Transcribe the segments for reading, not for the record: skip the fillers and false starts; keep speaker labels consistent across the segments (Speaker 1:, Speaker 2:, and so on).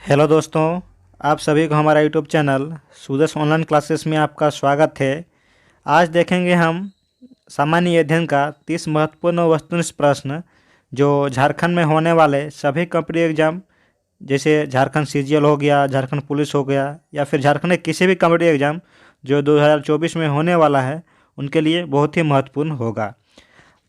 Speaker 1: Hello दोस्तों, आप सभी को हमारा YouTube channel Sudarsh online classes में आपका स्वागत है। आज देखेंगे हम सामान्य अध्ययन का 30 महत्वपूर्ण वस्तुनिष्ठ प्रश्न जो झारखंड में होने वाले सभी कॉम्पिटिटिव एग्जाम जैसे झारखंड सीजीएल हो गया, झारखंड पुलिस हो गया या फिर झारखंड के किसी भी कॉम्पिटिटिव एग्जाम जो 2024 में होने वाला है उनके लिए बहुत ही महत्वपूर्ण होगा।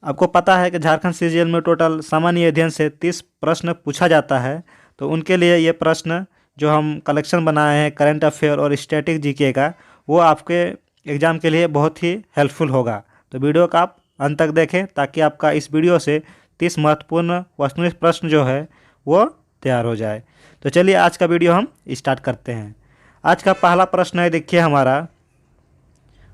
Speaker 1: आपको पता है कि झारखंड सीजीएल में टोटल सामान्य अध्ययन से 30 प्रश्न पूछा जाता है, तो उनके लिए ये प्रश्न जो हम कलेक्शन बनाए हैं करंट अफेयर और स्टैटिक जीके का, वो आपके एग्ज़ाम के लिए बहुत ही हेल्पफुल होगा। तो वीडियो का आप अंत तक देखें ताकि आपका इस वीडियो से 30 महत्वपूर्ण वस्तुनिष्ठ प्रश्न जो है वो तैयार हो जाए। तो चलिए आज का वीडियो हम स्टार्ट करते हैं। आज का पहला प्रश्न है, देखिए हमारा,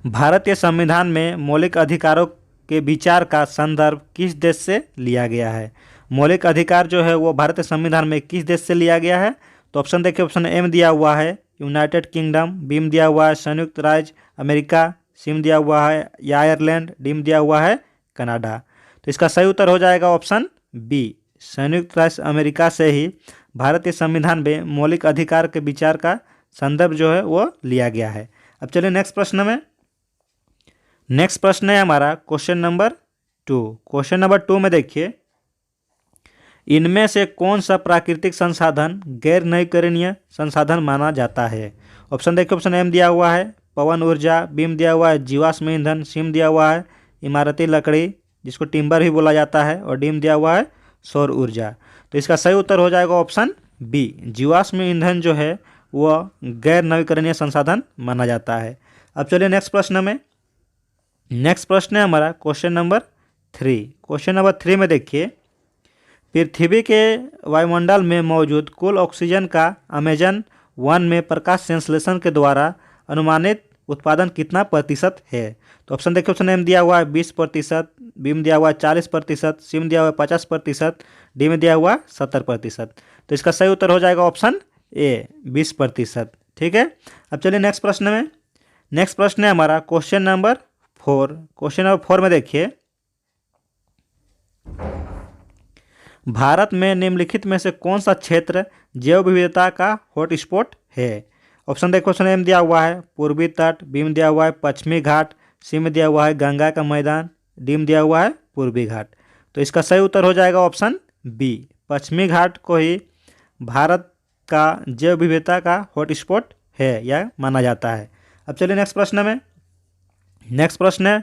Speaker 1: भारतीय संविधान में मौलिक अधिकारों के विचार का संदर्भ किस देश से लिया गया है। मौलिक अधिकार जो है वो भारतीय संविधान में किस देश से लिया गया है। तो ऑप्शन देखिए, ऑप्शन एम दिया हुआ है यूनाइटेड किंगडम, बीम दिया हुआ है संयुक्त राज्य अमेरिका, सिम दिया हुआ है या आयरलैंड, डीम दिया हुआ है कनाडा। तो इसका सही उत्तर हो जाएगा ऑप्शन बी, संयुक्त राज्य अमेरिका से ही भारतीय संविधान में मौलिक अधिकार के विचार का संदर्भ जो है वो लिया गया है। अब चलिए नेक्स्ट प्रश्न में। नेक्स्ट प्रश्न है हमारा क्वेश्चन नंबर 2। क्वेश्चन नंबर 2 में देखिए, इनमें से कौन सा प्राकृतिक संसाधन गैर नवीकरणीय संसाधन माना जाता है। ऑप्शन देखिए, ऑप्शन एम दिया हुआ है पवन ऊर्जा, बीम दिया हुआ है जीवाश्म ईंधन, सिम दिया हुआ है इमारती लकड़ी जिसको टिम्बर भी बोला जाता है, और डीम दिया हुआ है सौर ऊर्जा। तो इसका सही उत्तर हो जाएगा ऑप्शन बी, जीवाश्म ईंधन जो है वह गैर नवीकरणीय संसाधन माना जाता है। अब चलिए नेक्स्ट प्रश्न में। नेक्स्ट प्रश्न है हमारा क्वेश्चन नंबर 3। क्वेश्चन नंबर 3 में देखिए, पृथ्वी के वायुमंडल में मौजूद कुल ऑक्सीजन का अमेजन 1 में प्रकाश संश्लेषण के द्वारा अनुमानित उत्पादन कितना प्रतिशत है। तो ऑप्शन देखिए, ऑप्शन एम दिया हुआ है 20%, बीम दिया हुआ है 40%, सिम दिया हुआ है 50%, डी में दिया हुआ है 70%। तो इसका सही उत्तर हो जाएगा ऑप्शन ए, 20%। ठीक है। अब चलिए नेक्स्ट प्रश्न में। नेक्स्ट प्रश्न है हमारा क्वेश्चन नंबर 4। क्वेश्चन नंबर 4 में देखिए, भारत में निम्नलिखित में से कौन सा क्षेत्र जैव विविधता का हॉटस्पॉट है। ऑप्शन देखो, ऑप्शन एम दिया हुआ है पूर्वी तट, बीम दिया हुआ है पश्चिमी घाट, सी में दिया हुआ है गंगा का मैदान, डीम दिया हुआ है पूर्वी घाट। तो इसका सही उत्तर हो जाएगा ऑप्शन बी, पश्चिमी घाट को ही भारत का जैव विविधता का हॉटस्पॉट है या माना जाता है। अब चलिए नेक्स्ट प्रश्न में। नेक्स्ट प्रश्न है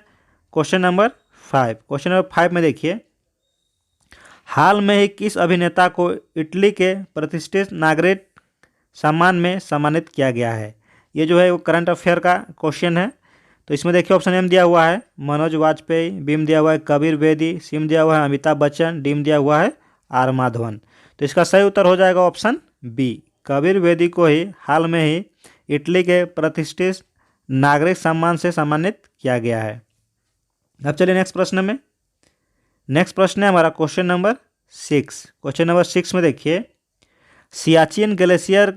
Speaker 1: क्वेश्चन नंबर 5। क्वेश्चन नंबर 5 में देखिए, हाल में ही किस अभिनेता को इटली के प्रतिष्ठित नागरिक सम्मान में सम्मानित किया गया है। ये जो है वो करंट अफेयर का क्वेश्चन है। तो इसमें देखिए, ऑप्शन एम दिया हुआ है मनोज वाजपेयी, बीम दिया हुआ है कबीर बेदी, सिम दिया हुआ है अमिताभ बच्चन, डीम दिया हुआ है आर माधवन। तो इसका सही उत्तर हो जाएगा ऑप्शन बी, कबीर बेदी को ही हाल में ही इटली के प्रतिष्ठित नागरिक सम्मान से सम्मानित किया गया है। अब चलिए नेक्स्ट प्रश्न में। नेक्स्ट प्रश्न है हमारा क्वेश्चन नंबर 6। क्वेश्चन नंबर 6 में देखिए, सियाचिन ग्लेशियर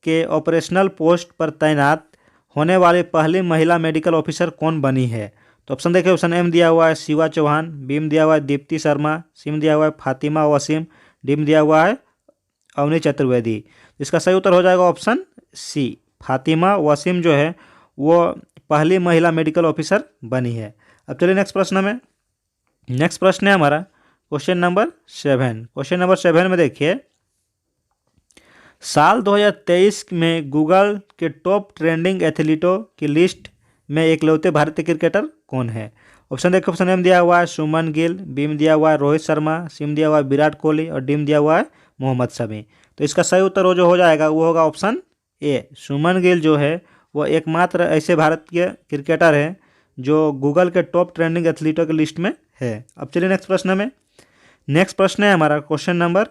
Speaker 1: के ऑपरेशनल पोस्ट पर तैनात होने वाली पहली महिला मेडिकल ऑफिसर कौन बनी है। तो ऑप्शन देखिए, ऑप्शन एम दिया हुआ है शिवा चौहान, बीम दिया हुआ है दीप्ति शर्मा, सिम दिया हुआ है फातिमा वसीम, डीम दिया हुआ है अवनी चतुर्वेदी। इसका सही उत्तर हो जाएगा ऑप्शन सी, फातिमा वसीम जो है वो पहली महिला मेडिकल ऑफिसर बनी है। अब चलिए नेक्स्ट प्रश्न में। नेक्स्ट प्रश्न है हमारा क्वेश्चन नंबर 7। क्वेश्चन नंबर 7 में देखिए, साल 2023 में गूगल के टॉप ट्रेंडिंग एथलीटों की लिस्ट में एकलौते भारतीय क्रिकेटर कौन है। ऑप्शन देखिए, ऑप्शन एम दिया हुआ है सुमन गिल, बीम दिया हुआ है रोहित शर्मा, सिम दिया हुआ है विराट कोहली, और डीम दिया हुआ है मोहम्मद शमी। तो इसका सही उत्तर जो हो जाएगा वो होगा ऑप्शन ए, सुमन गिल जो है वो एकमात्र ऐसे भारतीय क्रिकेटर हैं जो गूगल के टॉप ट्रेंडिंग एथलीटों की लिस्ट में है। अब चलिए नेक्स्ट प्रश्न में। नेक्स्ट प्रश्न है हमारा क्वेश्चन नंबर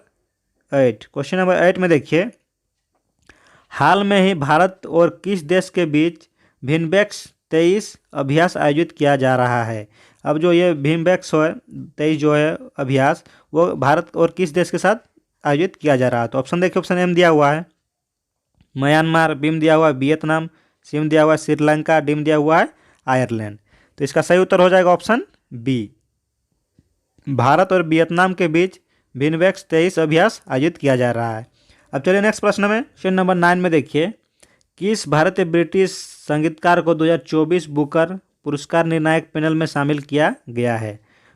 Speaker 1: 8। क्वेश्चन नंबर 8 में देखिए, हाल में ही भारत और किस देश के बीच भिनबेक्स 23 अभ्यास आयोजित किया जा रहा है। अब जो ये भिनबेक्स 23 जो है अभ्यास वो भारत और किस देश के साथ आयोजित किया जा रहा है। तो ऑप्शन देखिए, ऑप्शन एम दिया हुआ है म्यांमार, बीम दिया हुआ है वियतनाम, सिम दिया हुआ है श्रीलंका, डीम दिया हुआ है आयरलैंड। तो इसका सही उत्तर हो जाएगा ऑप्शन बी, भारत और वियतनाम के बीच भिनबेक्स 23 अभ्यास आयोजित किया जा रहा है। अब चलिए नेक्स्ट प्रश्न में, क्वेश्चन नंबर 9 में देखिए, किस भारतीय ब्रिटिश संगीतकार को 2024 बुकर पुरस्कार निर्णायक पैनल में शामिल किया गया है?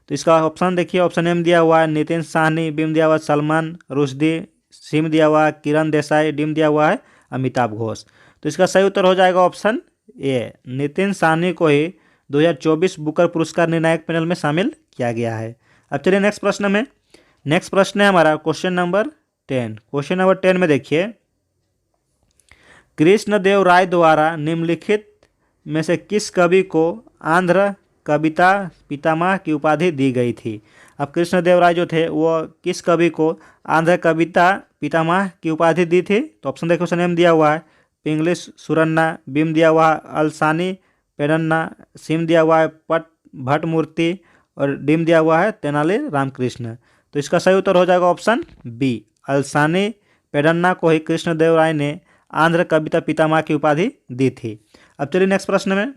Speaker 1: तो इसका ऑप्शन देखिए, ऑप्शन एम दिया हुआ है नितिन साहनी, बीम दिया हुआ है सलमान रुश्दी, सिम दिया हुआ है किरण देसाई, डीम दिया हुआ है अमिताभ घोष। तो इसका सही उत्तर हो जाएगा ऑप्शन ए, नितिन साहनी को ही 2024 बुकर पुरस्कार निर्णायक पैनल में शामिल किया गया है। अब चलिए नेक्स्ट प्रश्न में, नेक्स्ट प्रश्न है हमारा क्वेश्चन नंबर 10। क्वेश्चन नंबर 10 में देखिए, कृष्णदेव राय द्वारा निम्नलिखित में से किस कवि को आंध्र कविता पितामह की उपाधि दी गई थी? अब कृष्णदेव राय जो थे वो किस कवि को आंध्र कविता पितामह की उपाधि दी थी? तो ऑप्शन देखो, ऑप्शन एम दिया हुआ है पिंगलिश सुरन्ना, बीम दिया हुआ है अलसानी पेडन्ना, सिम दिया हुआ है पट भट्ट मूर्ति और डीम दिया हुआ है तेनाली रामकृष्ण। तो इसका सही उत्तर हो जाएगा ऑप्शन बी, अलसानी पेडन्ना को ही कृष्णदेव राय ने आंध्र कविता पितामह की उपाधि दी थी। अब चलिए नेक्स्ट प्रश्न में,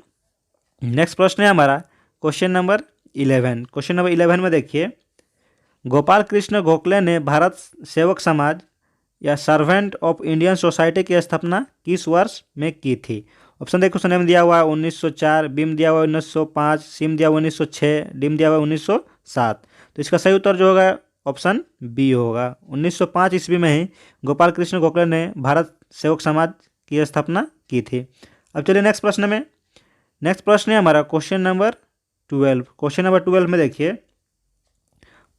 Speaker 1: नेक्स्ट प्रश्न है हमारा क्वेश्चन नंबर 11। क्वेश्चन नंबर 11 में देखिए, गोपाल कृष्ण गोखले ने भारत सेवक समाज या सर्वेंट ऑफ इंडियन सोसाइटी की स्थापना किस वर्ष में की थी? ऑप्शन देखो, ऑप्शन एम दिया हुआ है 1904, बीम दिया हुआ है 1905, सिम दिया हुआ 1906, डीम दिया हुआ 1907। तो इसका सही उत्तर जो होगा ऑप्शन बी होगा, 1905 ईस्वी में ही गोपाल कृष्ण गोखले ने भारत सेवक समाज की स्थापना की थी। अब चलिए नेक्स्ट प्रश्न में, नेक्स्ट प्रश्न है हमारा क्वेश्चन नंबर 12। क्वेश्चन नंबर 12 में देखिए,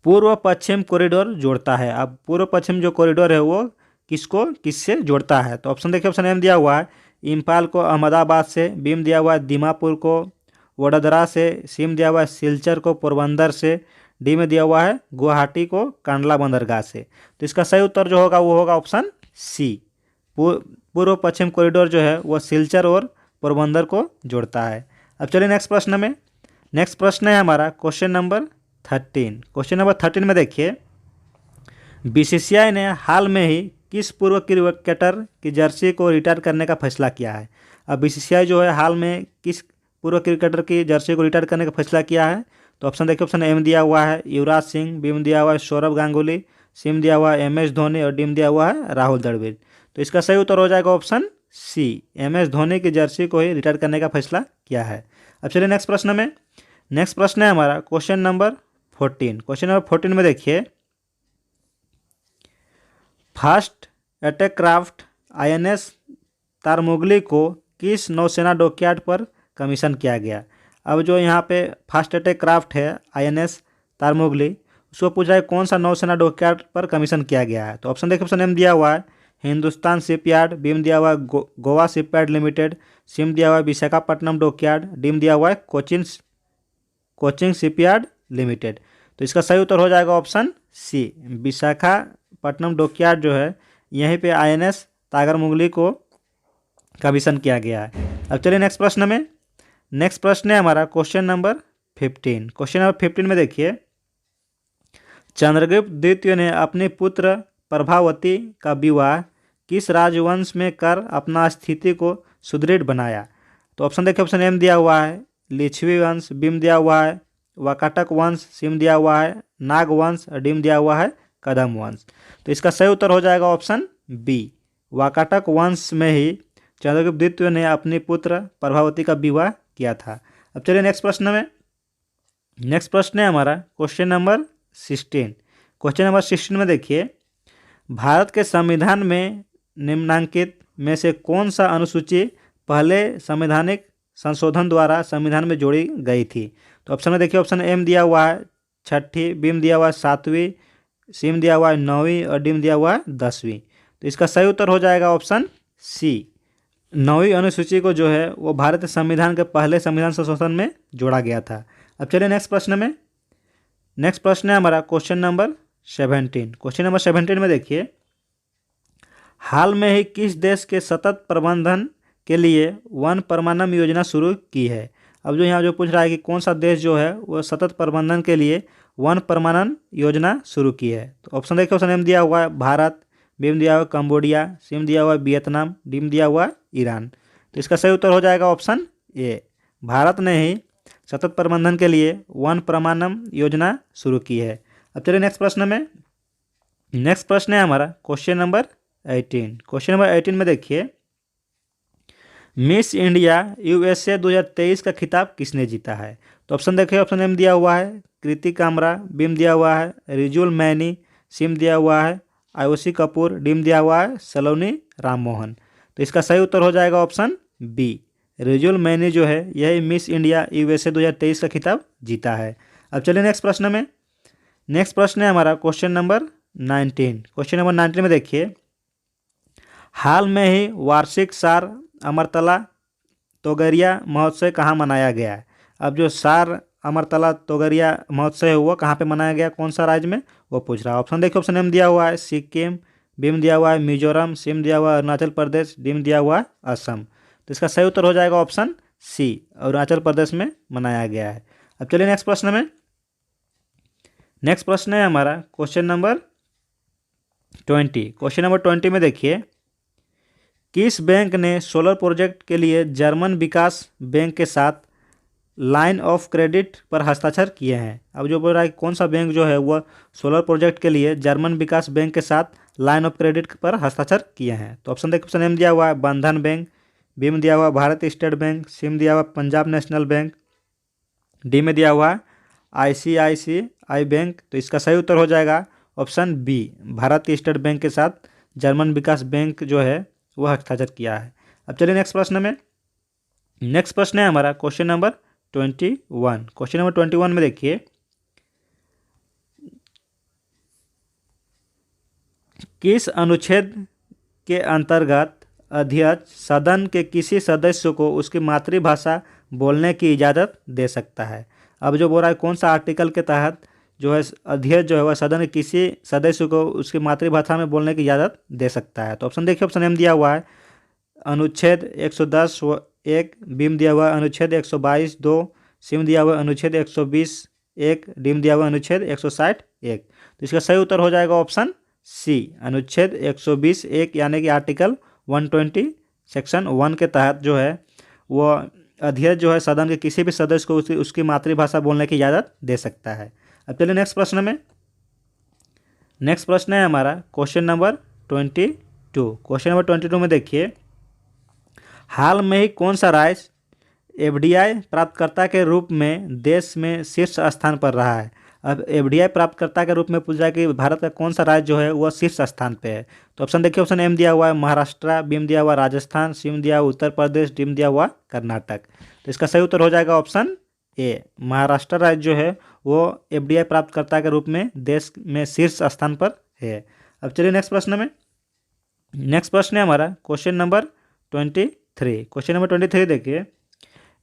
Speaker 1: पूर्व पश्चिम कॉरिडोर जोड़ता है। अब पूर्व पश्चिम जो कॉरिडोर है वो किसको किससे जोड़ता है? तो ऑप्शन देखिए, ऑप्शन एम दिया हुआ है इम्फाल को अहमदाबाद से, बीम दिया हुआ है दीमापुर को वडोदरा से, सिम दिया हुआ है सिलचर को पोरबंदर से, डी में दिया हुआ है गुवाहाटी को कांडला बंदरगाह से। तो इसका सही उत्तर जो होगा वो होगा ऑप्शन सी, पूर्व पश्चिम कॉरिडोर जो है वो सिलचर और पोरबंदर को जोड़ता है। अब चलिए नेक्स्ट प्रश्न में, नेक्स्ट प्रश्न है हमारा क्वेश्चन नंबर 13। क्वेश्चन नंबर 13 में देखिए, बीसीसीआई ने हाल में ही किस पूर्व क्रिकेटर की जर्सी को रिटायर करने का फैसला किया है? अब बीसीसीआई जो है हाल में किस पूर्व क्रिकेटर की जर्सी को रिटायर करने का फैसला किया है? तो ऑप्शन देखिए, ऑप्शन एम दिया हुआ है युवराज सिंह, बीम दिया हुआ है सौरव गांगुली, सिम दिया हुआ है एम.एस. धोनी और डीम दिया हुआ है राहुल द्रविड़। तो इसका सही उत्तर हो जाएगा ऑप्शन सी, एम.एस. धोनी की जर्सी को ही रिटायर करने का फैसला किया है। अब चलिए नेक्स्ट प्रश्न में, नेक्स्ट प्रश्न है हमारा क्वेश्चन नंबर 14। क्वेश्चन नंबर 14 में देखिए, fast attack craft INS Tarmugli को किस नौसेना डॉकयार्ड पर कमीशन किया गया? अब जो यहाँ पे फास्ट अटैक क्राफ्ट है INS तारमुगली, उसको पूछा है कौन सा नौसेना डॉकयार्ड पर कमीशन किया गया है? तो ऑप्शन देखिए, ऑप्शन एम दिया हुआ है हिंदुस्तान शिपयार्ड, बीम दिया हुआ है गोवा शिपयार्ड लिमिटेड, सिम दिया हुआ है विशाखापट्टनम डॉकयार्ड, डीम दिया हुआ है कोचिन शिपयार्ड लिमिटेड। तो इसका सही उत्तर हो जाएगा ऑप्शन सी, विशाखापट्टनम डॉकयार्ड जो है यहीं पे INS तारमुगली को कमीशन किया गया है। अब चलिए नेक्स्ट प्रश्न में, नेक्स्ट प्रश्न है हमारा क्वेश्चन नंबर 15। क्वेश्चन नंबर 15 में देखिए, चंद्रगुप्त द्वितीय ने अपने पुत्र प्रभावती का विवाह किस राजवंश में कर अपना स्थिति को सुदृढ़ बनाया? तो ऑप्शन देखिए, ऑप्शन एम दिया हुआ है लिच्छवी वंश, बीम दिया हुआ है वाकाटक वंश, सिम दिया हुआ है नाग वंश और डीम दिया हुआ है कदम वंश। तो इसका सही उत्तर हो जाएगा ऑप्शन बी, वाकाटक वंश में ही चंद्रगुप्त द्वितीय ने अपनी पुत्र प्रभावती का विवाह किया था। अब चलिए नेक्स्ट प्रश्न में, नेक्स्ट प्रश्न है हमारा क्वेश्चन नंबर 16। क्वेश्चन नंबर 16 में देखिए, भारत के संविधान में निम्नांकित में से कौन सा अनुसूची पहले संवैधानिक संशोधन द्वारा संविधान में जोड़ी गई थी? तो ऑप्शन में देखिए, ऑप्शन एम दिया हुआ है 6ठी, बीम दिया हुआ है 7वीं, सिम दिया हुआ है 9वीं और डीम दिया हुआ है 10वीं। तो इसका सही उत्तर हो जाएगा ऑप्शन सी, 9वीं अनुसूची को जो है वो भारतीय संविधान के पहले संविधान संशोधन में जोड़ा गया था। अब चलिए नेक्स्ट प्रश्न में, नेक्स्ट प्रश्न है हमारा क्वेश्चन नंबर 17। क्वेश्चन नंबर 17 में देखिए, हाल में ही किस देश के सतत प्रबंधन के लिए वन प्रमाणन योजना शुरू की है? अब जो यहाँ जो पूछ रहा है कि कौन सा देश जो है वो सतत प्रबंधन के लिए वन प्रमाणन योजना शुरू की है? तो ऑप्शन देखिए, ऑप्शन एम दिया हुआ है भारत, बीम दिया हुआ है कंबोडिया, सिम दिया हुआ है वियतनाम, डीम दिया हुआ है ईरान। तो इसका सही उत्तर हो जाएगा ऑप्शन ए, भारत ने ही सतत प्रबंधन के लिए वन प्रमाणन योजना शुरू की है। अब चलिए नेक्स्ट प्रश्न में, नेक्स्ट प्रश्न है हमारा क्वेश्चन नंबर 18। क्वेश्चन नंबर 18 में देखिए, मिस इंडिया यूएसए 2023 का खिताब किसने जीता है? तो ऑप्शन देखिए, ऑप्शन एम दिया हुआ है कृति कामरा, बीम दिया हुआ है रिजुल मैनी, सिम दिया हुआ है आयुषी कपूर, डीम दिया हुआ है सलोनी राममोहन। तो इसका सही उत्तर हो जाएगा ऑप्शन बी, रिजुल मैनी जो है यही मिस इंडिया यूएसए 2023 का खिताब जीता है। अब चलिए नेक्स्ट प्रश्न में। नेक्स्ट प्रश्न है हमारा क्वेश्चन नंबर 19। क्वेश्चन नंबर 19 में देखिए, हाल में ही वार्षिक सार अमरतला तोगरिया महोत्सव कहाँ मनाया गया है? अब जो सार अमरतला तोगरिया महोत्सव है वो कहाँ पे मनाया गया, कौन सा राज्य में, वो पूछ रहा है। ऑप्शन देखिए, ऑप्शन एम दिया हुआ है सिक्किम, बीम दिया हुआ है मिजोरम, सिम दिया हुआ है अरुणाचल प्रदेश, डीम दिया हुआ है असम। तो इसका सही उत्तर हो जाएगा ऑप्शन सी, अरुणाचल प्रदेश में मनाया गया है। अब चलिए नेक्स्ट प्रश्न में। नेक्स्ट प्रश्न है हमारा क्वेश्चन नंबर 20। क्वेश्चन नंबर 20 में देखिए, किस बैंक ने सोलर प्रोजेक्ट के लिए जर्मन विकास बैंक के साथ लाइन ऑफ क्रेडिट पर हस्ताक्षर किए हैं? अब जो बोल रहा है कौन सा बैंक जो है वह सोलर प्रोजेक्ट के लिए जर्मन विकास बैंक के साथ लाइन ऑफ क्रेडिट पर हस्ताक्षर किए हैं? तो ऑप्शन देखिए, ऑप्शन एम दिया हुआ है बंधन बैंक, बी में दिया हुआ है भारतीय स्टेट बैंक, सी में दिया हुआ है पंजाब नेशनल बैंक, डी में दिया हुआ है आईसीआईसीआई बैंक। तो इसका सही उत्तर हो जाएगा ऑप्शन बी, भारतीय स्टेट बैंक के साथ जर्मन विकास बैंक जो है वह हस्ताक्षर किया है। अब चलिए नेक्स्ट प्रश्न में। नेक्स्ट प्रश्न है हमारा क्वेश्चन नंबर 21। क्वेश्चन नंबर 21 में देखिए, किस अनुच्छेद के अंतर्गत अध्यक्ष सदन के किसी सदस्य को उसकी मातृभाषा बोलने की इजाज़त दे सकता है? अब जो बोल रहा है कौन सा आर्टिकल के तहत जो है अध्यक्ष जो है वह सदन के किसी सदस्य को उसकी मातृभाषा में बोलने की इजाज़त दे सकता है? तो ऑप्शन देखिए, ऑप्शन एम दिया हुआ है अनुच्छेद 110 1, बीम दिया हुआ है अनुच्छेद 122 2, सिम दिया हुआ है अनुच्छेद 120 1, डीम दिया हुआ है अनुच्छेद 160 1। तो इसका सही उत्तर हो जाएगा ऑप्शन सी, अनुच्छेद 120 1 यानी कि आर्टिकल 120 सेक्शन 1 के तहत जो है वो अध्यक्ष जो है सदन के किसी भी सदस्य को उसकी मातृभाषा बोलने की इजाज़त दे सकता है। अब चलिए नेक्स्ट प्रश्न में। नेक्स्ट प्रश्न है हमारा क्वेश्चन नंबर 22। क्वेश्चन नंबर 22 में देखिए, हाल में ही कौन सा राज्य एफडीआई प्राप्तकर्ता के रूप में देश में शीर्ष स्थान पर रहा है? अब एफडीआई प्राप्तकर्ता के रूप में पूछा कि भारत का कौन सा राज्य जो है वह शीर्ष स्थान पे है? तो ऑप्शन देखिए, ऑप्शन एम दिया हुआ है महाराष्ट्र, बीम दिया हुआ राजस्थान, सिम दिया हुआ उत्तर प्रदेश, डीम दिया हुआ कर्नाटक। तो इसका सही उत्तर हो जाएगा ऑप्शन ए, महाराष्ट्र राज्य जो है वो एफडीआई प्राप्तकर्ता के रूप में देश में शीर्ष स्थान पर है। अब चलिए नेक्स्ट प्रश्न में। नेक्स्ट प्रश्न है हमारा क्वेश्चन नंबर 23। क्वेश्चन नंबर 23 देखिए,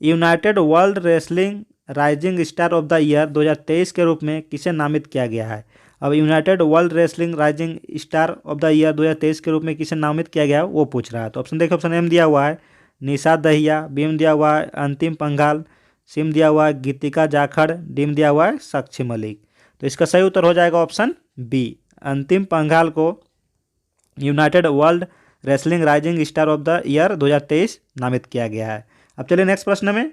Speaker 1: United world wrestling rising star of the year 2023 के रूप में किसे नामित किया गया है? अब United world wrestling rising star of the year 2023 के रूप में किसे नामित किया गया है वो पूछ रहा है। तो ऑप्शन देखिए, ऑप्शन एम दिया हुआ है निशा दहिया, बीम दिया हुआ है अंतिम पंघाल, सिम दिया हुआ है गीतिका जाखड़, डीम दिया हुआ है साक्षी मलिक। तो इसका सही उत्तर हो जाएगा ऑप्शन बी, अंतिम पंघाल को United world wrestling rising star of the year 2023 नामित किया गया है। अब चलिए नेक्स्ट प्रश्न में।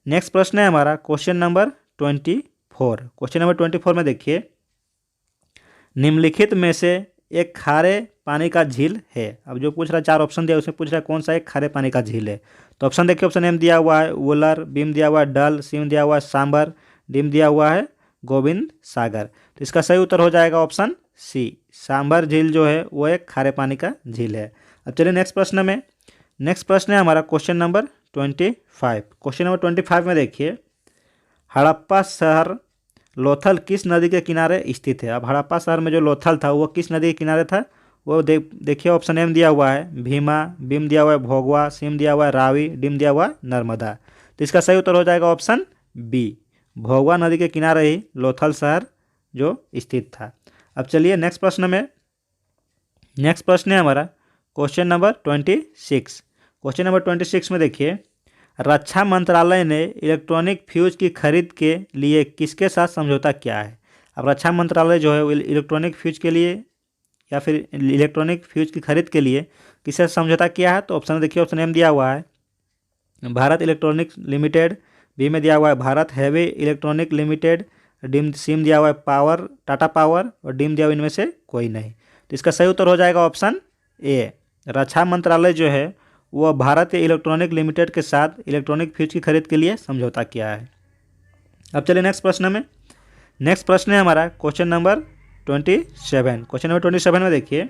Speaker 1: नेक्स्ट प्रश्न है हमारा क्वेश्चन नंबर 24। क्वेश्चन नंबर 24 में देखिए, निम्नलिखित में से एक खारे पानी का झील है। अब जो पूछ रहा है चार ऑप्शन दिया उसमें पूछ रहा है कौन सा एक खारे पानी का झील है? तो ऑप्शन देखिए, ऑप्शन एम दिया हुआ है वुलर, बीम दिया हुआ है डल, सिम दिया हुआ है सांबर, डीम दिया हुआ है गोविंद सागर। तो इसका सही उत्तर हो जाएगा ऑप्शन सी, सांबर झील जो है वो एक खारे पानी का झील है। अब चलिए नेक्स्ट प्रश्न में। नेक्स्ट प्रश्न है हमारा क्वेश्चन नंबर 25। क्वेश्चन नंबर 25 में देखिए, हड़प्पा शहर लोथल किस नदी के किनारे स्थित है? अब हड़प्पा शहर में जो लोथल था वो किस नदी के किनारे था वो देखिए, ऑप्शन एम दिया हुआ है भीमा, बीम दिया हुआ है भोगवा, सिम दिया हुआ है रावी, डीम दिया हुआ है नर्मदा। तो इसका सही उत्तर हो जाएगा ऑप्शन बी, भोगवा नदी के किनारे ही लोथल शहर जो स्थित था। अब चलिए नेक्स्ट प्रश्न में। नेक्स्ट प्रश्न है हमारा क्वेश्चन नंबर 26। क्वेश्चन नंबर 26 में देखिए, रक्षा मंत्रालय ने इलेक्ट्रॉनिक फ्यूज की खरीद के लिए किसके साथ समझौता किया है? अब रक्षा मंत्रालय जो है इलेक्ट्रॉनिक फ्यूज के लिए या फिर इलेक्ट्रॉनिक फ्यूज की खरीद के लिए किससे समझौता किया है? तो ऑप्शन देखिए, ऑप्शन एम दिया हुआ है भारत इलेक्ट्रॉनिक्स लिमिटेड, बी में दिया हुआ है भारत हैवी इलेक्ट्रॉनिक लिमिटेड, डीम सिम दिया हुआ है पावर टाटा पावर, और डीम दिया हुआ इनमें से कोई नहीं। तो इसका सही उत्तर हो जाएगा ऑप्शन ए, रक्षा मंत्रालय जो है वह भारत इलेक्ट्रॉनिक लिमिटेड के साथ इलेक्ट्रॉनिक फ्यूज की खरीद के लिए समझौता किया है। अब चलिए नेक्स्ट प्रश्न में। नेक्स्ट प्रश्न है हमारा क्वेश्चन नंबर 27। क्वेश्चन नंबर 27 में देखिए,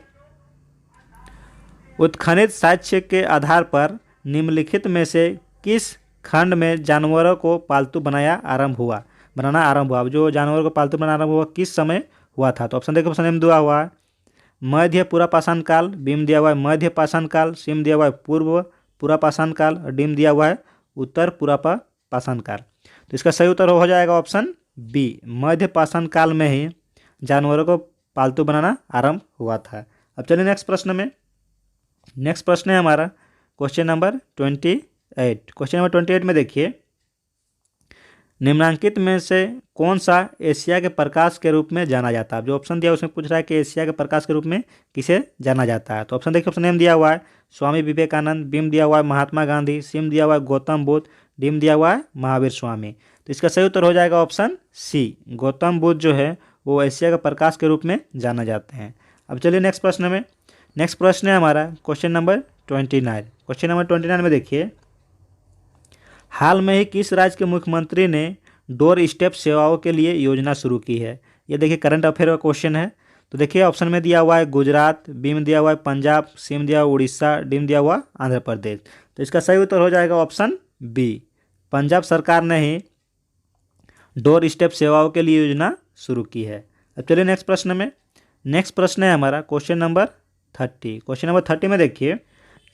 Speaker 1: उत्खनित साक्ष्य के आधार पर निम्नलिखित में से किस खंड में जानवरों को पालतू बनाना आरंभ हुआ। अब जो जानवरों को पालतू बनाना आरंभ हुआ किस समय हुआ था? तो ऑप्शन देखिए, ऑप्शन एम दिया हुआ है मध्य पूरा पाषाण काल, बीम दिया हुआ है मध्य पाषाण काल, सीम दिया हुआ है पूर्व पूरा पाषाण काल और डीम दिया हुआ है उत्तर पूरा पाषाण काल। तो इसका सही उत्तर हो जाएगा ऑप्शन बी, मध्य पाषाण काल में ही जानवरों को पालतू बनाना आरंभ हुआ था। अब चलिए नेक्स्ट प्रश्न में। नेक्स्ट प्रश्न है हमारा क्वेश्चन नंबर 28। क्वेश्चन नंबर 28 में देखिए, निम्नांकित में से कौन सा एशिया के प्रकाश के रूप में जाना जाता है? जो ऑप्शन दिया है उसमें पूछ रहा है कि एशिया के प्रकाश के रूप में किसे जाना जाता है। तो ऑप्शन देखिए, ऑप्शन एम दिया हुआ है स्वामी विवेकानंद, बीम दिया हुआ है महात्मा गांधी, सीम दिया हुआ है गौतम बुद्ध, डीम दिया हुआ है महावीर स्वामी। तो इसका सही उत्तर हो जाएगा ऑप्शन सी, गौतम बुद्ध जो है वो एशिया के प्रकाश के रूप में जाना जाते हैं। अब चलिए नेक्स्ट प्रश्न में। नेक्स्ट प्रश्न है हमारा क्वेश्चन नंबर 29। क्वेश्चन नंबर 29 में देखिए, हाल में ही किस राज्य के मुख्यमंत्री ने डोर स्टेप सेवाओं के लिए योजना शुरू की है? ये देखिए करंट अफेयर का क्वेश्चन है। तो देखिए ऑप्शन में दिया हुआ है गुजरात, बीम दिया हुआ है पंजाब, सीम दिया हुआ उड़ीसा, डीम दिया हुआ आंध्र प्रदेश। तो इसका सही उत्तर हो जाएगा ऑप्शन बी, पंजाब सरकार ने ही डोर स्टेप सेवाओं के लिए योजना शुरू की है। अब चलिए नेक्स्ट प्रश्न में। नेक्स्ट प्रश्न है हमारा क्वेश्चन नंबर 30। क्वेश्चन नंबर 30 में देखिए,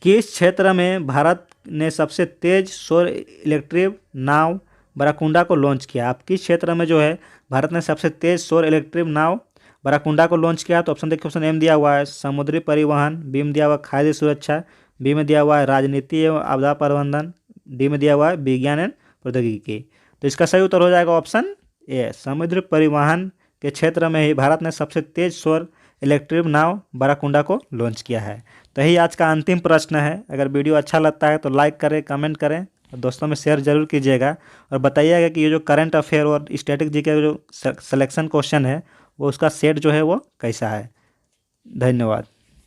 Speaker 1: किस क्षेत्र में भारत ने सबसे तेज सौर इलेक्ट्रिक नाव बराकुंडा को लॉन्च किया? आप किस क्षेत्र में जो है भारत ने सबसे तेज सौर इलेक्ट्रिक नाव बराकुंडा को लॉन्च किया? तो ऑप्शन देखिए, ऑप्शन एम दिया हुआ है समुद्री परिवहन, बी में दिया हुआ है खाद्य सुरक्षा, बी में दिया हुआ है राजनीति एवं आपदा प्रबंधन, डी में दिया हुआ है विज्ञान एवं प्रौद्योगिकी। तो इसका सही उत्तर हो जाएगा ऑप्शन ए, समुद्री परिवहन के क्षेत्र में ही भारत ने सबसे तेज सौर इलेक्ट्रिक नाव बराकुंडा को लॉन्च किया है। तो यही आज का अंतिम प्रश्न है। अगर वीडियो अच्छा लगता है तो लाइक करें, कमेंट करें और दोस्तों में शेयर जरूर कीजिएगा और बताइएगा कि ये जो करंट अफेयर और स्टैटिक जी का जो सिलेक्शन क्वेश्चन है वो उसका सेट जो है वो कैसा है। धन्यवाद।